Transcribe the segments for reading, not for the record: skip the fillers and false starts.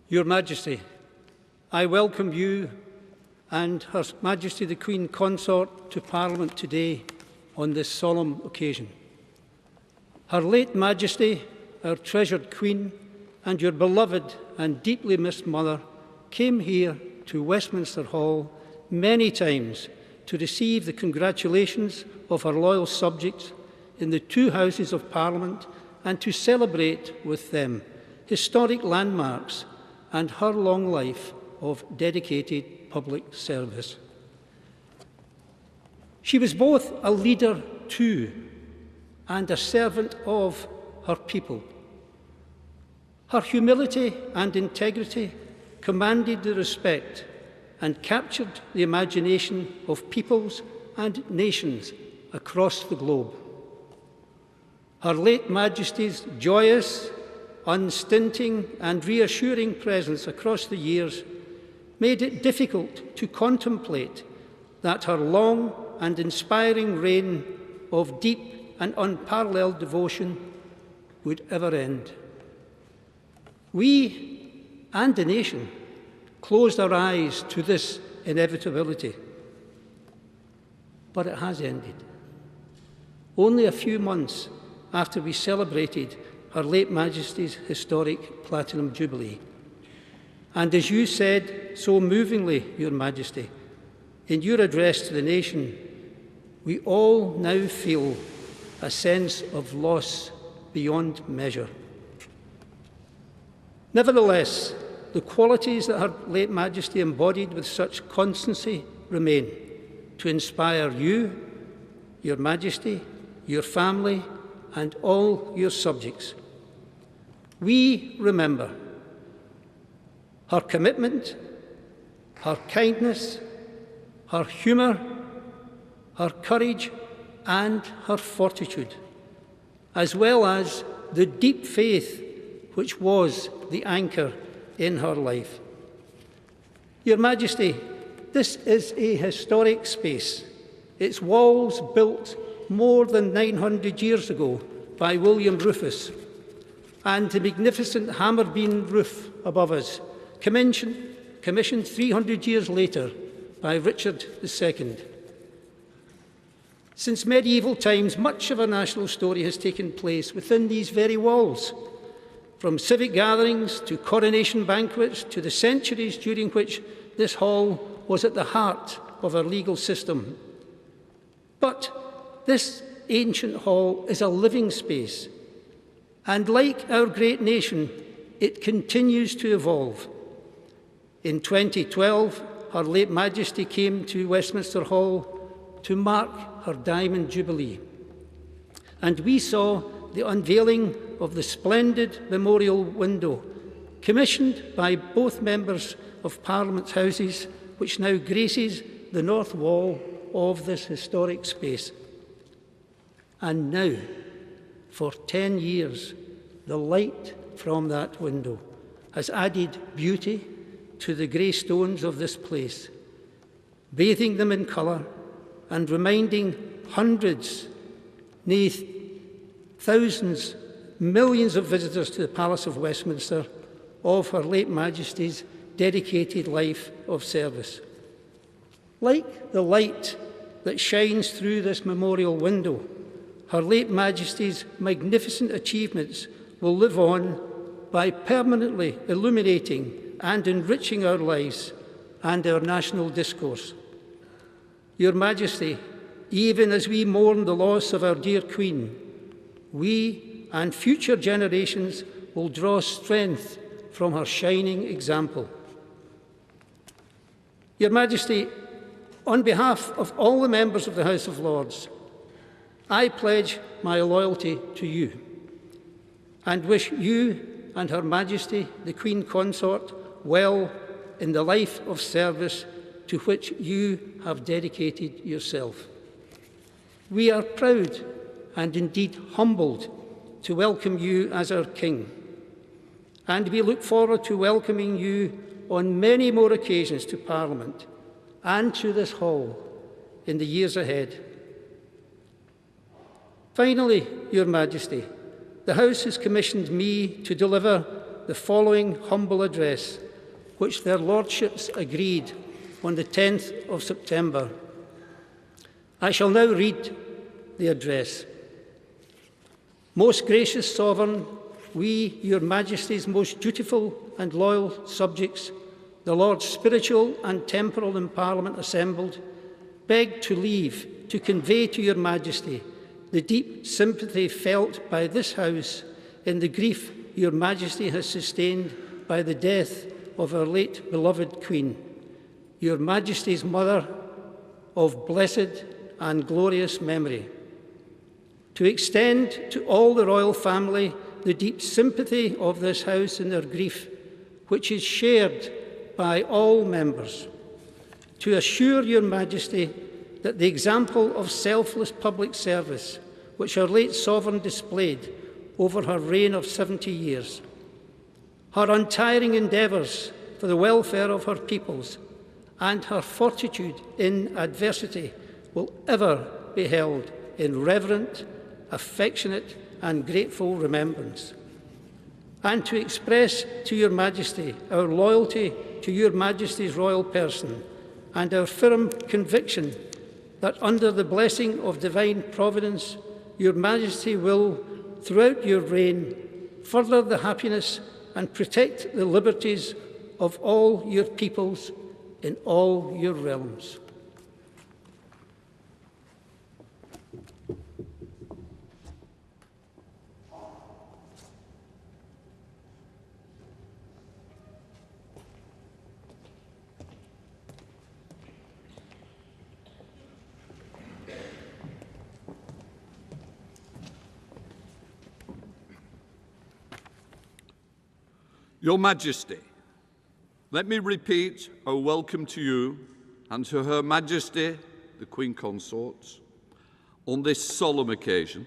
Your Majesty, I welcome you and Her Majesty the Queen Consort to Parliament today on this solemn occasion. Her late Majesty, our treasured Queen, and your beloved and deeply missed mother came here to Westminster Hall many times to receive the congratulations of her loyal subjects in the two Houses of Parliament and to celebrate with them historic landmarks and her long life of dedicated public service. She was both a leader to and a servant of her people. Her humility and integrity commanded the respect and captured the imagination of peoples and nations across the globe. Her late Majesty's joyous, unstinting and reassuring presence across the years made it difficult to contemplate that her long and inspiring reign of deep and unparalleled devotion would ever end. We and the nation closed our eyes to this inevitability, but it has ended. Only a few months after we celebrated Her late Majesty's historic Platinum Jubilee. And as you said so movingly, Your Majesty, in your address to the nation, we all now feel a sense of loss beyond measure. Nevertheless, the qualities that Her late Majesty embodied with such constancy remain to inspire you, Your Majesty, your family, and all your subjects. We remember her commitment, her kindness, her humour, her courage, and her fortitude, as well as the deep faith which was the anchor in her life. Your Majesty, this is a historic space. Its walls built more than 900 years ago by William Rufus, and the magnificent hammer beam roof above us, commissioned 300 years later by Richard II. Since medieval times, much of our national story has taken place within these very walls, from civic gatherings to coronation banquets to the centuries during which this hall was at the heart of our legal system. But this ancient hall is a living space, and like our great nation, it continues to evolve. In 2012, Her late Majesty came to Westminster Hall to mark her Diamond Jubilee, and we saw the unveiling of the splendid memorial window, commissioned by both members of Parliament's Houses, which now graces the north wall of this historic space. And now, for 10 years, the light from that window has added beauty to the grey stones of this place, bathing them in colour and reminding hundreds, nay, thousands, millions of visitors to the Palace of Westminster of Her late Majesty's dedicated life of service. Like the light that shines through this memorial window, Her late Majesty's magnificent achievements will live on by permanently illuminating and enriching our lives and our national discourse. Your Majesty, even as we mourn the loss of our dear Queen, we and future generations will draw strength from her shining example. Your Majesty, on behalf of all the members of the House of Lords, I pledge my loyalty to you and wish you and Her Majesty, the Queen Consort, well in the life of service to which you have dedicated yourself. We are proud and indeed humbled to welcome you as our King, and we look forward to welcoming you on many more occasions to Parliament and to this hall in the years ahead. Finally, Your Majesty, the House has commissioned me to deliver the following humble address, which their lordships agreed on the 10th of September. I shall now read the address. Most gracious Sovereign, we, Your Majesty's most dutiful and loyal subjects, the Lords spiritual and temporal in Parliament assembled, beg to leave to convey to Your Majesty the deep sympathy felt by this House in the grief Your Majesty has sustained by the death of our late beloved Queen, Your Majesty's mother of blessed and glorious memory. To extend to all the royal family the deep sympathy of this House in their grief, which is shared by all members. To assure Your Majesty that the example of selfless public service which our late Sovereign displayed over her reign of 70 years, her untiring endeavours for the welfare of her peoples, and her fortitude in adversity will ever be held in reverent, affectionate and grateful remembrance. And to express to Your Majesty our loyalty to Your Majesty's royal person and our firm conviction that under the blessing of divine providence, Your Majesty will, throughout your reign, further the happiness and protect the liberties of all your peoples in all your realms. Your Majesty, let me repeat our welcome to you and to Her Majesty, the Queen Consorts. On this solemn occasion,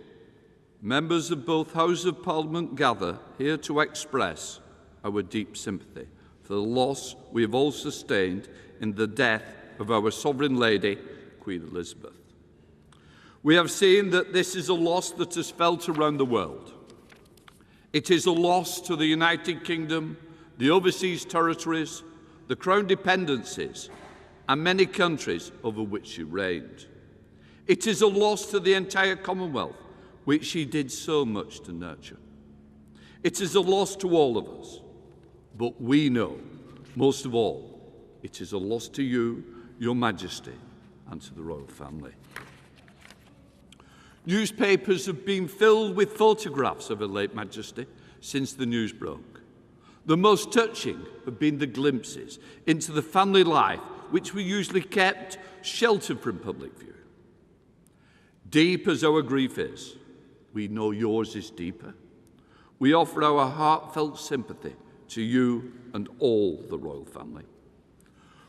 members of both Houses of Parliament gather here to express our deep sympathy for the loss we have all sustained in the death of our Sovereign Lady, Queen Elizabeth. We have seen that this is a loss that is felt around the world. It is a loss to the United Kingdom, the overseas territories, the Crown dependencies, and many countries over which she reigned. It is a loss to the entire Commonwealth, which she did so much to nurture. It is a loss to all of us, but we know, most of all, it is a loss to you, Your Majesty, and to the royal family. Newspapers have been filled with photographs of Her late Majesty since the news broke. The most touching have been the glimpses into the family life which we usually kept sheltered from public view. Deep as our grief is, we know yours is deeper. We offer our heartfelt sympathy to you and all the royal family.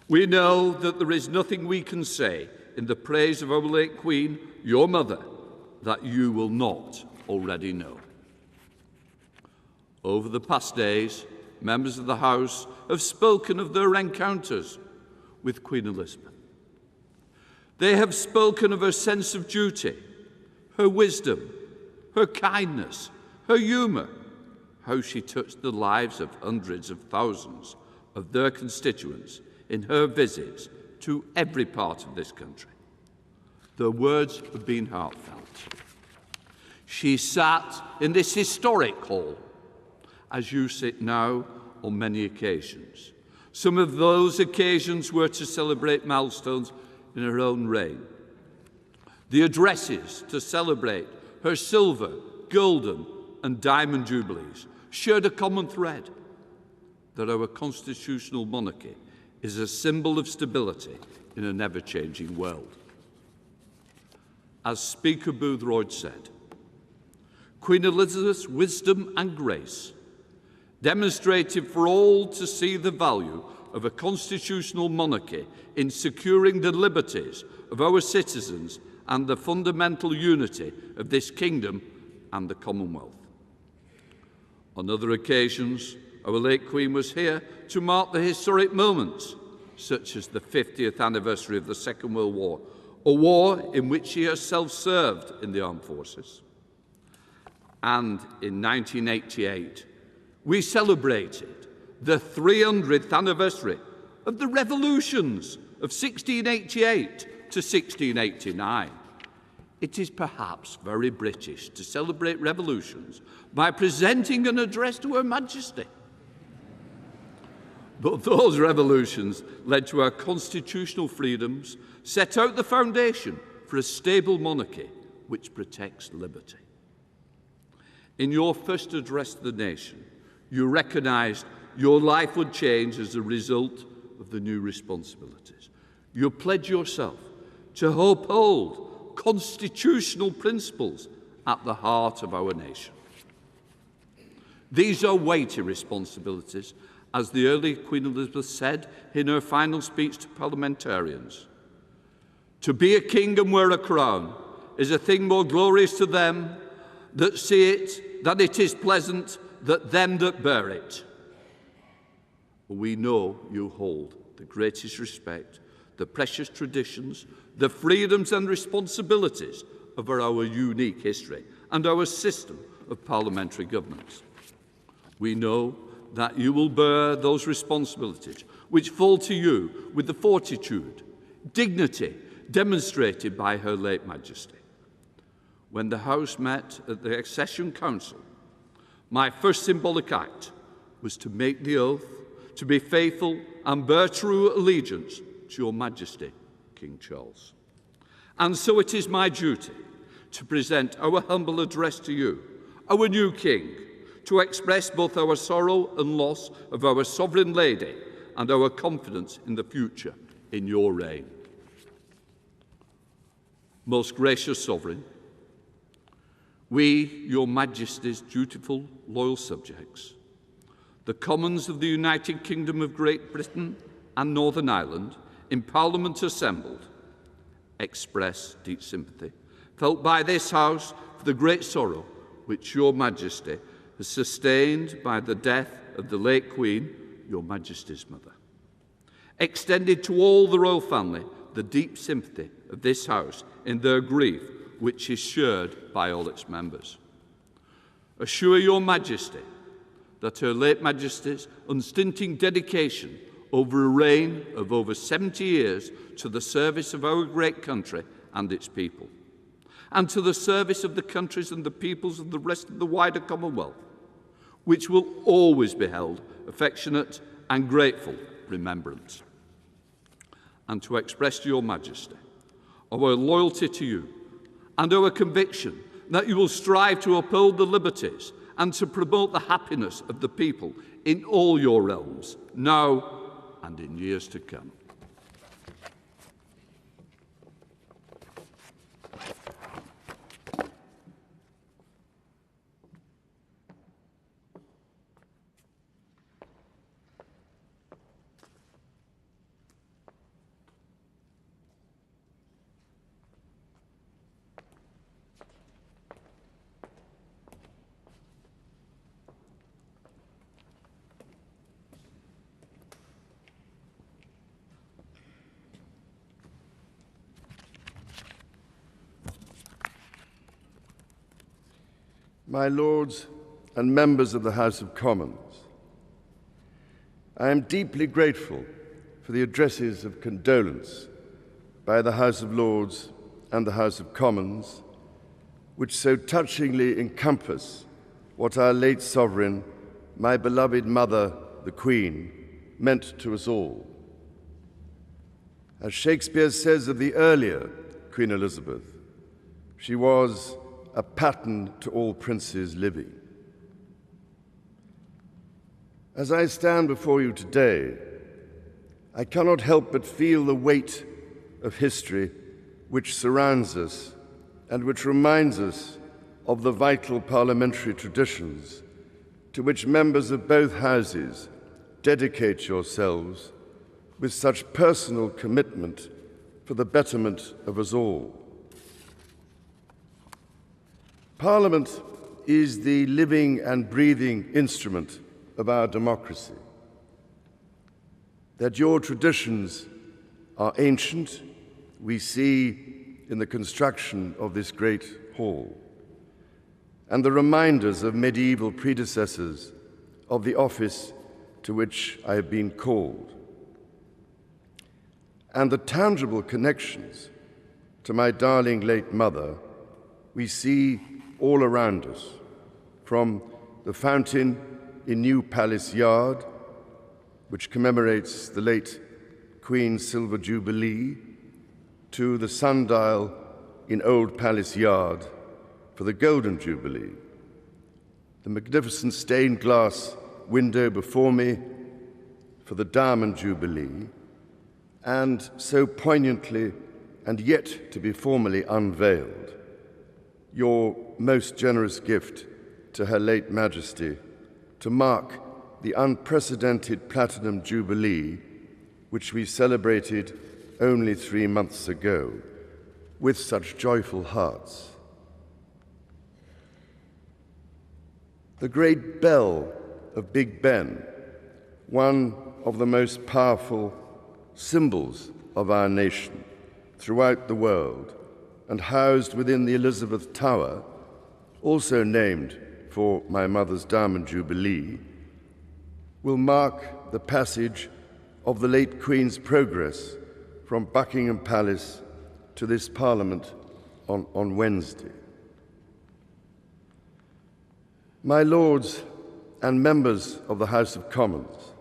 We know that there is nothing we can say in the praise of our late Queen, your mother, that you will not already know. Over the past days, members of the House have spoken of their encounters with Queen Elizabeth. They have spoken of her sense of duty, her wisdom, her kindness, her humour, how she touched the lives of hundreds of thousands of their constituents in her visits to every part of this country. Their words have been heartfelt. She sat in this historic hall, as you sit now, on many occasions. Some of those occasions were to celebrate milestones in her own reign. The addresses to celebrate her silver, golden and diamond jubilees shared a common thread, that our constitutional monarchy is a symbol of stability in an ever-changing world. As Speaker Boothroyd said, Queen Elizabeth's wisdom and grace demonstrated for all to see the value of a constitutional monarchy in securing the liberties of our citizens and the fundamental unity of this kingdom and the Commonwealth. On other occasions, our late Queen was here to mark the historic moments, such as the 50th anniversary of the Second World War, a war in which she herself served in the armed forces. And in 1988, we celebrated the 300th anniversary of the revolutions of 1688 to 1689. It is perhaps very British to celebrate revolutions by presenting an address to Her Majesty. But those revolutions led to our constitutional freedoms, set out the foundation for a stable monarchy which protects liberty. In your first address to the nation, you recognised your life would change as a result of the new responsibilities. You pledge yourself to uphold constitutional principles at the heart of our nation. These are weighty responsibilities, as the early Queen Elizabeth said in her final speech to parliamentarians. To be a king and wear a crown is a thing more glorious to them that see it than it is pleasant that them that bear it. We know you hold the greatest respect, the precious traditions, the freedoms and responsibilities of our unique history and our system of parliamentary governance. We know that you will bear those responsibilities which fall to you with the fortitude, dignity demonstrated by Her late Majesty. When the House met at the Accession Council, my first symbolic act was to make the oath to be faithful and bear true allegiance to Your Majesty, King Charles. And so it is my duty to present our humble address to you, our new King, to express both our sorrow and loss of our Sovereign Lady and our confidence in the future in your reign. Most gracious Sovereign, we, Your Majesty's dutiful, loyal subjects, the Commons of the United Kingdom of Great Britain and Northern Ireland, in Parliament assembled, express deep sympathy felt by this House for the great sorrow which Your Majesty has sustained by the death of the late Queen, Your Majesty's mother. Extended to all the royal family the deep sympathy of this House in their grief, which is shared by all its members. Assure Your Majesty that Her late Majesty's unstinting dedication over a reign of over 70 years to the service of our great country and its people, and to the service of the countries and the peoples of the rest of the wider Commonwealth, which will always be held affectionate and grateful remembrance. And to express to Your Majesty our loyalty to you and our conviction that you will strive to uphold the liberties and to promote the happiness of the people in all your realms, now and in years to come. My Lords and members of the House of Commons, I am deeply grateful for the addresses of condolence by the House of Lords and the House of Commons, which so touchingly encompass what our late sovereign, my beloved mother, the Queen, meant to us all. As Shakespeare says of the earlier Queen Elizabeth, she was a pattern to all princes living. As I stand before you today, I cannot help but feel the weight of history which surrounds us and which reminds us of the vital parliamentary traditions to which members of both houses dedicate yourselves with such personal commitment for the betterment of us all. Parliament is the living and breathing instrument of our democracy. That your traditions are ancient, we see in the construction of this great hall, and the reminders of medieval predecessors of the office to which I have been called, and the tangible connections to my darling late mother we see all around us, from the fountain in New Palace Yard, which commemorates the late Queen's Silver Jubilee, to the sundial in Old Palace Yard for the Golden Jubilee, the magnificent stained glass window before me for the Diamond Jubilee, and so poignantly and yet to be formally unveiled, your most generous gift to Her late Majesty to mark the unprecedented Platinum Jubilee, which we celebrated only 3 months ago with such joyful hearts. The great bell of Big Ben, one of the most powerful symbols of our nation throughout the world, and housed within the Elizabeth Tower, also named for my mother's Diamond Jubilee, will mark the passage of the late Queen's progress from Buckingham Palace to this Parliament on Wednesday. My Lords and members of the House of Commons,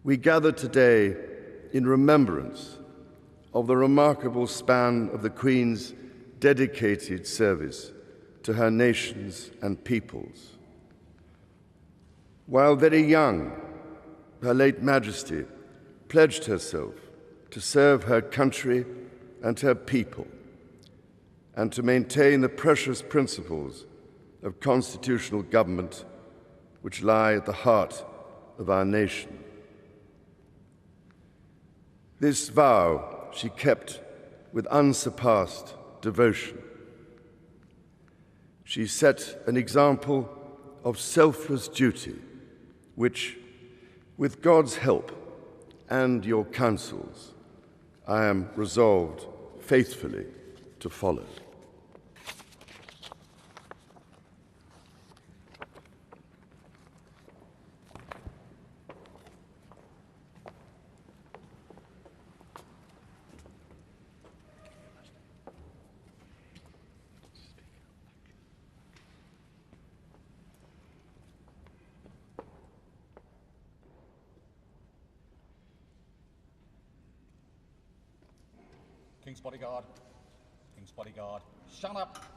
we gather today in remembrance of the remarkable span of the Queen's dedicated service to her nations and peoples. While very young, Her late Majesty pledged herself to serve her country and her people, and to maintain the precious principles of constitutional government which lie at the heart of our nation. This vow she kept with unsurpassed devotion. She set an example of selfless duty, which, with God's help and your counsels, I am resolved faithfully to follow. King's bodyguard, shut up.